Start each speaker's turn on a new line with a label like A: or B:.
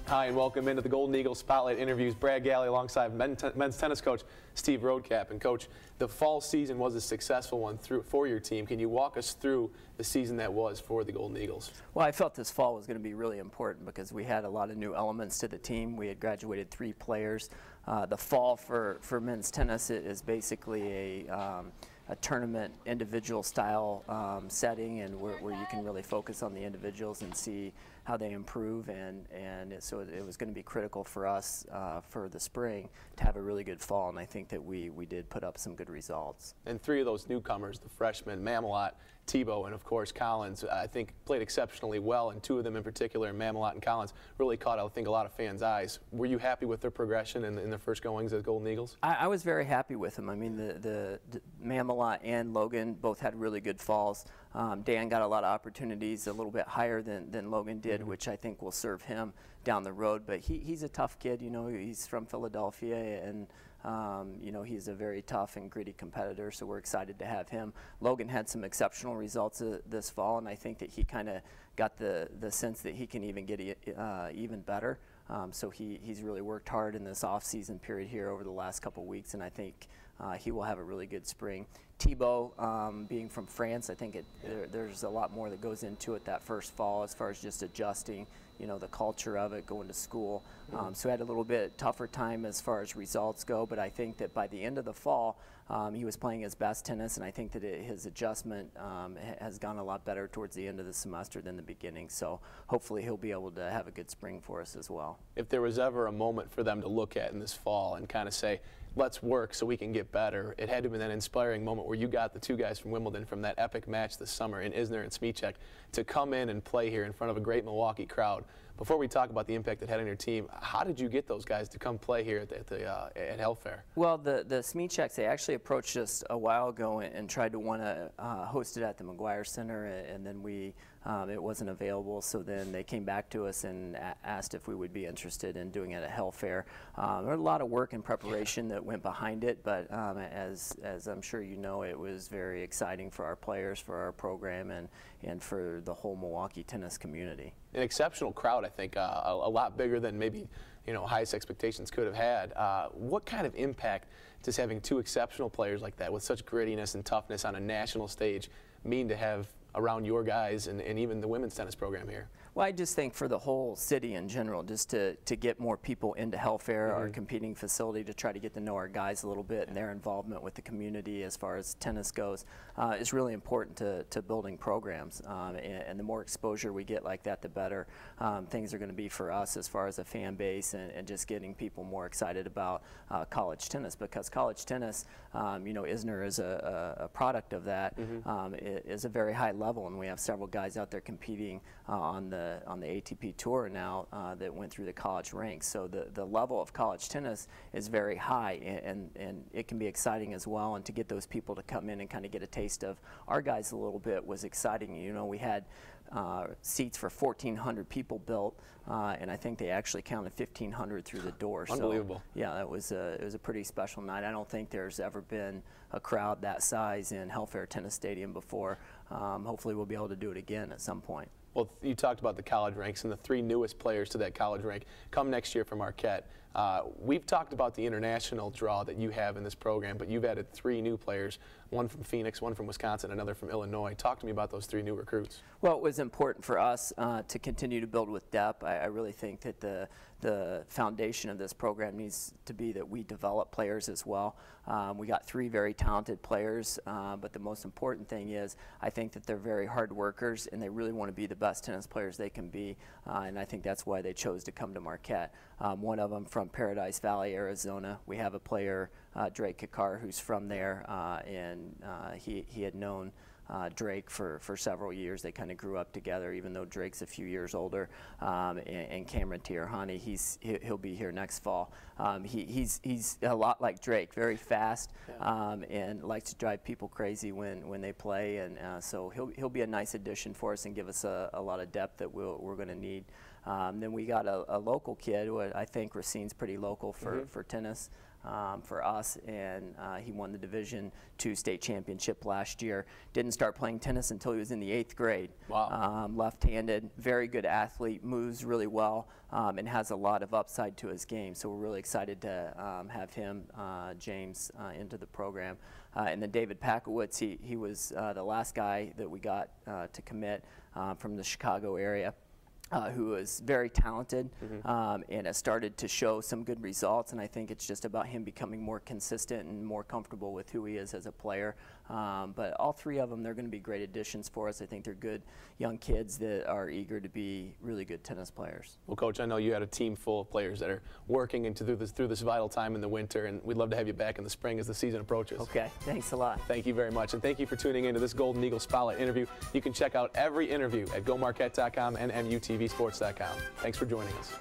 A: Hi, and welcome into the Golden Eagles Spotlight Interviews. Brad Galley alongside men's tennis coach Steve Rodecap. And Coach, the fall season was a successful one for your team. Can you walk us through the season that was for the Golden Eagles?
B: Well, I felt this fall was going to be really important because we had a lot of new elements to the team. We had graduated 3 players. The fall for men's tennis is basically a tournament individual style setting, and where you can really focus on the individuals and see how they improve, and so it was going to be critical for us for the spring to have a really good fall, and I think that we did put up some good results.
A: And 3 of those newcomers, the freshmen, Mamelot, Tebow, and of course Collins, I think played exceptionally well, and 2 of them in particular, Mamelot and Collins, really caught, I think, a lot of fans' eyes. Were you happy with their progression in their first goings as Golden Eagles?
B: I was very happy with them. I mean, the Mamelot and Logan both had really good falls. Dan got a lot of opportunities, a little bit higher than Logan did, which I think will serve him down the road. But he's a tough kid, you know. He's from Philadelphia, and you know, he's a very tough and gritty competitor, so we're excited to have him. Logan had some exceptional results this fall, and I think that he kind of got the sense that he can even get even better. So he's really worked hard in this off-season period here over the last couple weeks, and I think he will have a really good spring. Tebow, being from France, I think there's a lot more that goes into it that first fall as far as just adjusting, you know, the culture of it, going to school. So he had a little bit tougher time as far as results go, but I think that by the end of the fall, he was playing his best tennis, and I think that his adjustment has gone a lot better towards the end of the semester than the beginning. So hopefully he'll be able to have a good spring for us as well.
A: If there was ever a moment for them to look at in this fall and kind of say, let's work so we can get better, it had to be that inspiring moment where you got the 2 guys from Wimbledon from that epic match this summer in Isner and Smichek to come in and play here in front of a great Milwaukee crowd. Before we talk about the impact it had on your team, how did you get those guys to come play here at Health Fair?
B: Well, the Smicheks, they actually approached us a while ago and tried to want to host it at the McGuire Center, and then it wasn't available, so then they came back to us and asked if we would be interested in doing it at Health Fair. There was a lot of work and preparation that went behind it, but as I'm sure you know, it was very exciting for our players, for our program, and for the whole Milwaukee tennis community.
A: An exceptional crowd, I think, a lot bigger than maybe, you know, highest expectations could have had. What kind of impact does having 2 exceptional players like that with such grittiness and toughness on a national stage mean to have around your guys and even the women's tennis program here?
B: Well, I just think for the whole city in general, just to get more people into Health Fair, our competing facility, to try to get to know our guys a little bit and their involvement with the community as far as tennis goes, is really important to building programs. And the more exposure we get like that, the better things are going to be for us as far as a fan base and just getting people more excited about college tennis, because college tennis, you know, Isner is a product of that, is a very high level, and we have several guys out there competing on the ATP Tour now that went through the college ranks. So the level of college tennis is very high, and it can be exciting as well. And to get those people to come in and kind of get a taste of our guys a little bit was exciting. You know, we had seats for 1,400 people built, and I think they actually counted 1,500 through the door.
A: Unbelievable.
B: So, yeah, it was a pretty special night. I don't think there's ever been a crowd that size in Health Fair Tennis Stadium before. Hopefully we'll be able to do it again at some point.
A: Well, you talked about the college ranks, and the 3 newest players to that college rank come next year from Marquette. We've talked about the international draw that you have in this program, but you've added 3 new players, one from Phoenix, one from Wisconsin, another from Illinois. Talk to me about those 3 new recruits.
B: Well, it was important for us to continue to build with depth. I really think that the foundation of this program needs to be that we develop players as well. We got 3 very talented players, but the most important thing is I think that they're very hard workers, and they really want to be the best tennis players they can be, and I think that's why they chose to come to Marquette. One of them from Paradise Valley, Arizona. We have a player, Drake Kakar, who's from there, and he had known Drake for several years. They kind of grew up together, even though Drake's a few years older. And Cameron Tiarhani, he'll be here next fall. He's a lot like Drake, very fast, and likes to drive people crazy when they play. And so he'll be a nice addition for us and give us a lot of depth that we're going to need Then we got a local kid, who I think Racine's pretty local for tennis. For us, and he won the Division II state championship last year. Didn't start playing tennis until he was in the 8th grade.
A: Wow.
B: Left-handed, very good athlete, moves really well, and has a lot of upside to his game. So we're really excited to have him, James, into the program. And then David Packowitz, he was the last guy that we got to commit from the Chicago area. Who is very talented and has started to show some good results, and I think it's just about him becoming more consistent and more comfortable with who he is as a player. But all three of them, they're going to be great additions for us. I think they're good young kids that are eager to be really good tennis players.
A: Well, Coach, I know you had a team full of players that are working through this vital time in the winter, and we'd love to have you back in the spring as the season approaches.
B: Okay, thanks a lot.
A: Thank you very much, and thank you for tuning into this Golden Eagle Spotlight interview. You can check out every interview at GoMarquette.com and MUTVSports.com. Thanks for joining us.